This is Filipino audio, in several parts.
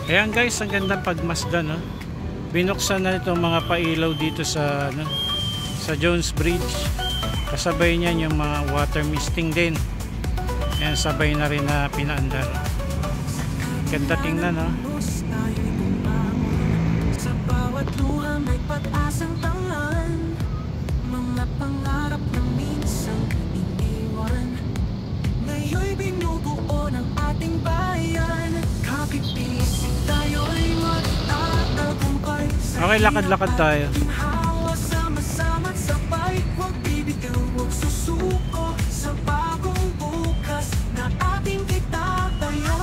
Ayan guys, ang gandang pagmasdan, no? Binuksan na itong mga pailaw dito sa sa Jones Bridge. Kasabay niyan yung mga water misting din. Ayan, sabay na rin na pinaandar. Ganda tingnan, no? Sa bawat luha may pag-asang tangan, mga pangarap na minsan iniwan, ngayon'y binubuo ng ating bayan. Kapipisig tayo'y magtatagumpay. Okay, lakad-lakad tayo. Ginhawa sama-sama't sabay, huwag bibitaw, huwag susuko sa bagong bukas na ating itatayo.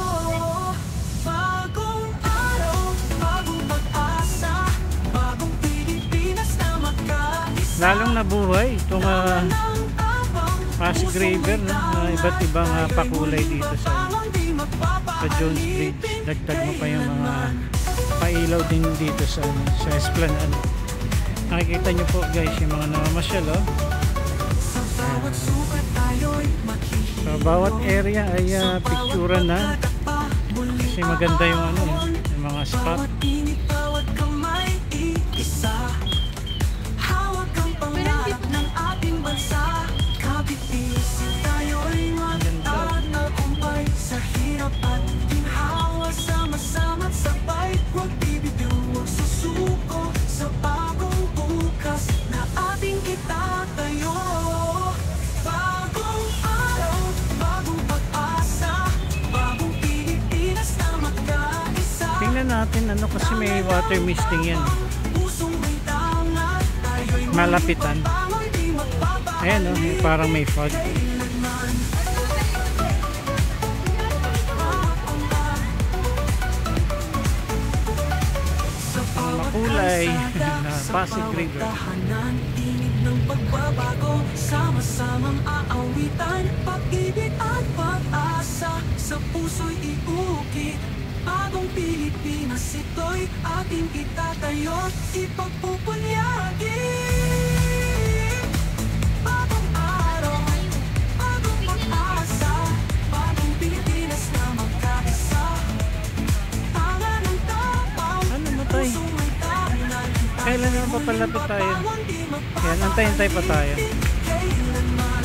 Bagong araw, bagong pag-asa, bagong Pilipinas na magkaisa. Lalong nabuhay itong Pasig River, no? Iba't ibang pakulay dito sa Jones Bridge. Dagdag mo pa yung mga pailaw din dito sa Esplanade. Nakikita nyo po guys yung mga namamasyal, oh. So, bawat area ay picturean na kasi maganda yung yung mga spot. Tingnan natin ano kasi may water misting yan. Malapitan. Ayan, oh, parang may fog. Makulay na Pasig River. Tinig ng pagbabago, sama-samang aawitan, pag-ibig at pag-asa sa puso'y iukit. Bagong Pilipinas ito'y ating itatayo, ipagpupunyagi. Bagong araw, bagong pag-asa, bagong Pilipinas na magkaisa. Tangan ng tapang, pusong may tahanan. Kailan naman papalapit tayo? Yan, antay-antay pa tayo. Kailanman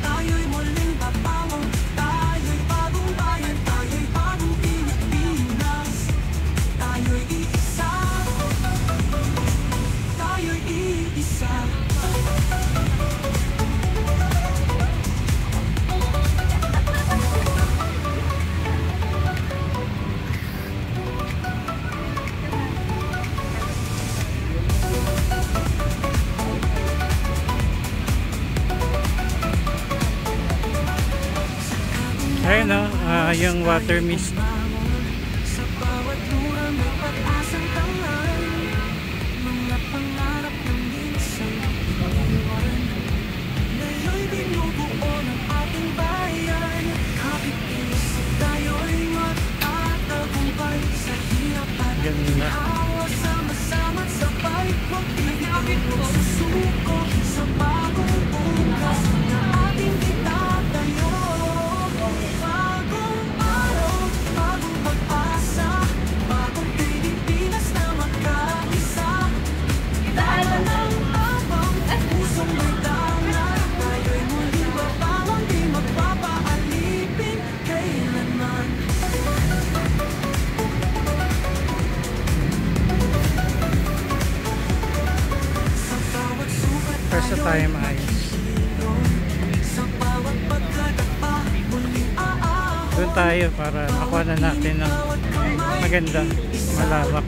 tayo'y muling babangon, tayo'y bagong bayan, tayo'y bagong Pilipinas, tayo'y iisa, tayo'y iisa. Ayun, no? Yung water mist. Sa bawat luha may pag-asang tangan, mga pangarap ng minsan iniwan, ngayon'y binubuo ng ating bayan. Kapipisig tayo'y magtatagumpay sa hirap at Ganda. ginhawa, sama-sama't sabay, huwag bibitaw, huwag susuko sa bagong bukas na ating itatayo. Bagong araw, bagong pag-asa, bagong Pilipinas na magkaisa. Dala ng abang, pusong may tangan, tayo'y muling babangon, di magpapaalipin kailanman. Sa bawat sukat First na tayo maayos. sa bawat pagkatapa, muling aahon. Doon tayo para makuha na natin ng maganda, malawak.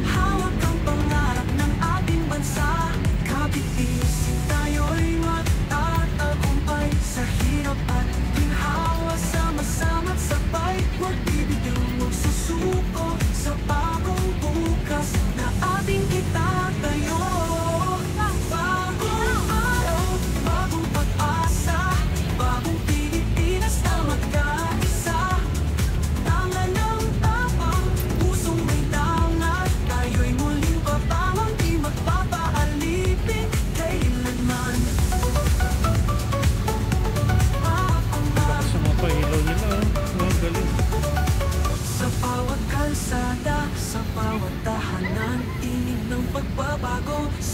Hawak ang pangarap ng ating bansa, kapipisig tayo'y magtatagumpay sa hirap at ginhawa, sama-sama't sabay, huwag bibitaw, huwag susuko sa bagong bukas na ating itatayo. Bagong araw, bagong pag-asa, bagong Pilipinas na magkaisa. Tangan ng tapang, pusong may tangat, tayo'y muling babangon, di magpapaalipin kailanman. Bagong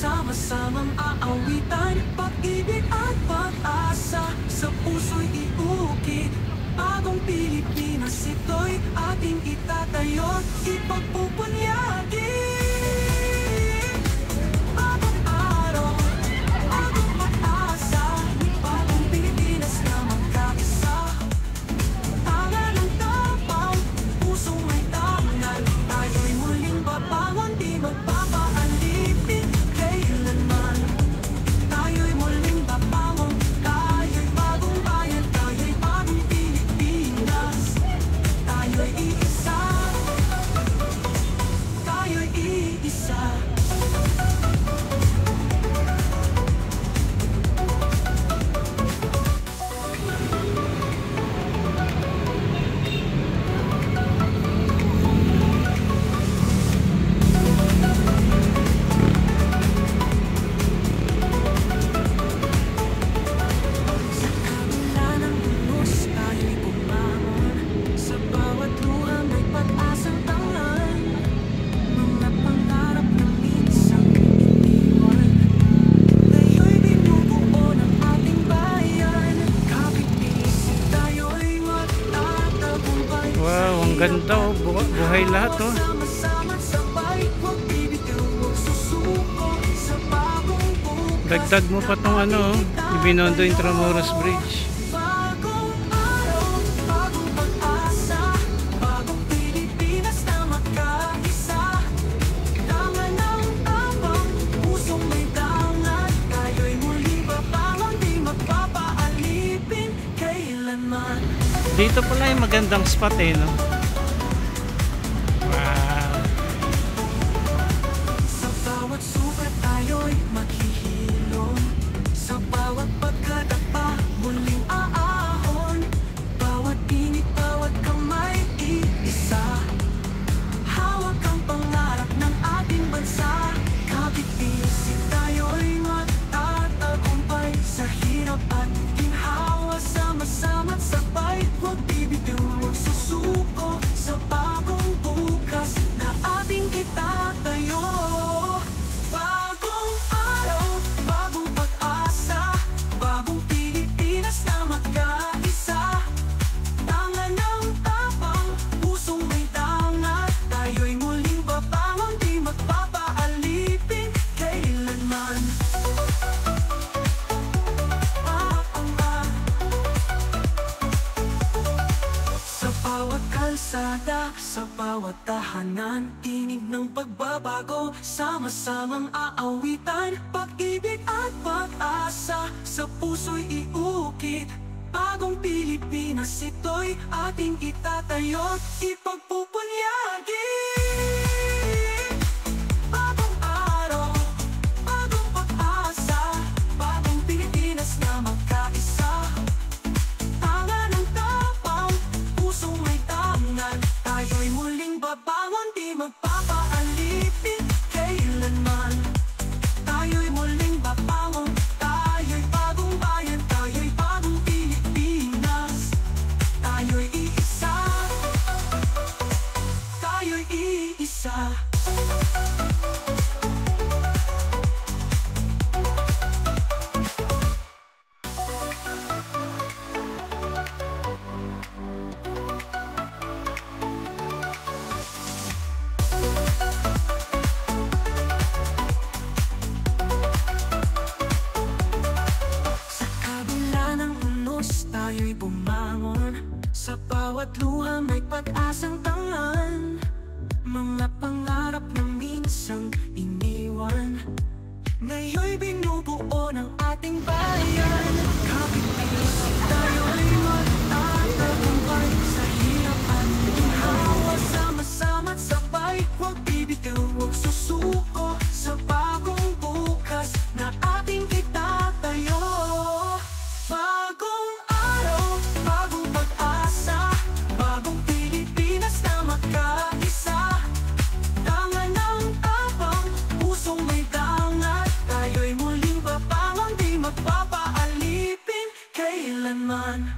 Sama-samang aawitan, pag-ibig at pag-asa sa puso'y iukit. Bagong Pilipinas, ito'y ating itatayo, ipagpupunyagi. Bagong araw, bagong pag-asa, bagong Pilipinas na magkaisa. Tanga ng tapang, pusong may tangal, tayo'y muling babangon, di magpapaalipin kailanman. Tayo'y muling babangon, tayo'y bagong bayan, tayo'y bagong Pilipinas. Tayo'y iisa, tayo'y iisa. Sa kabila ng unos, tayo'y bumangon. Sa bawat luha may pag-asang tangan. Mga pangarap na minsang iniwan, ngayo'y binubuo ng ating bayan. Kapit-isip tayo'y magtatagumpay. Wow, ang ganda oh. Buhay lahat oh. Sama-sama sabay, huwag bibitaw, huwag susuko sa bagong bukas. Dagdag mo pa tong ano, Binondo Intramuros Bridge. Bagong araw, bagong pag-asa, bagong Pilipinas na magkaisa. Tanga ng tapang, pusong may dangat, tayo'y muling babangon, di magpapaalipin kailanman. Dito pala yung magandang spot eh, no? Wow. Sa bawat sukat tayo'y maghihilom, sa bawat pagkadapa muling aahon. Bawat init, bawat kamay, iisa. Hawak ang pangarap ng ating bansa. Kapit-isip tayo'y magtatagumpay sa hirap at ginhawa. Sama-sama't sabay, huwag bibitaw, huwag susuko sa bagong bukas na ating itatayo. Bagong araw, bagong pag-asa, bagong Pilipinas na magkaisa. Tanga ng tapang, pusong may dangat, tayo'y muling babangon, di magpapaalipin kailanman. Sa bawat kalsada, sa bawat tahanan, tinig ng pagbabago, sama-samang aawitan, pag-ibig at pag-asa sa puso'y iukit. Bagong Pilipinas, ito'y ating itatayo, ipagpupunyagi. Bagong araw, bagong pag-asa, bagong Pilipinas na magkaisa. Tanga ng tapang, pusong may tangan, tayo'y muling babangon, di magpapaalipin kailanman. Tayo'y muling babangon, tayo'y bagong bayan, tayo'y bagong Pilipinas. Tayo'y iisa, tayo'y iisa. Sa kabila ng unos, tayo'y bumangon. Sa bawat luha may pag-asang tangan. Mga pangarap na minsang iniwan, ngayo'y binubuo ng ating bayan. Kapit-isip tayo'y magtatagumpay sa hirap at ginhawa. Sama-sama't sabay, huwag bibitaw, huwag susuko sa bagong bukas na ating itatayo. Bagong araw, bagong pag-asa, bagong Pilipinas na magkaisa. Tanga ng tapang, pusong may dangat, tayo'y muling babangon, di magpapaalipin kailanman.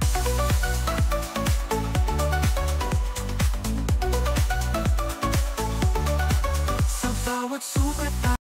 Sa bawat sukat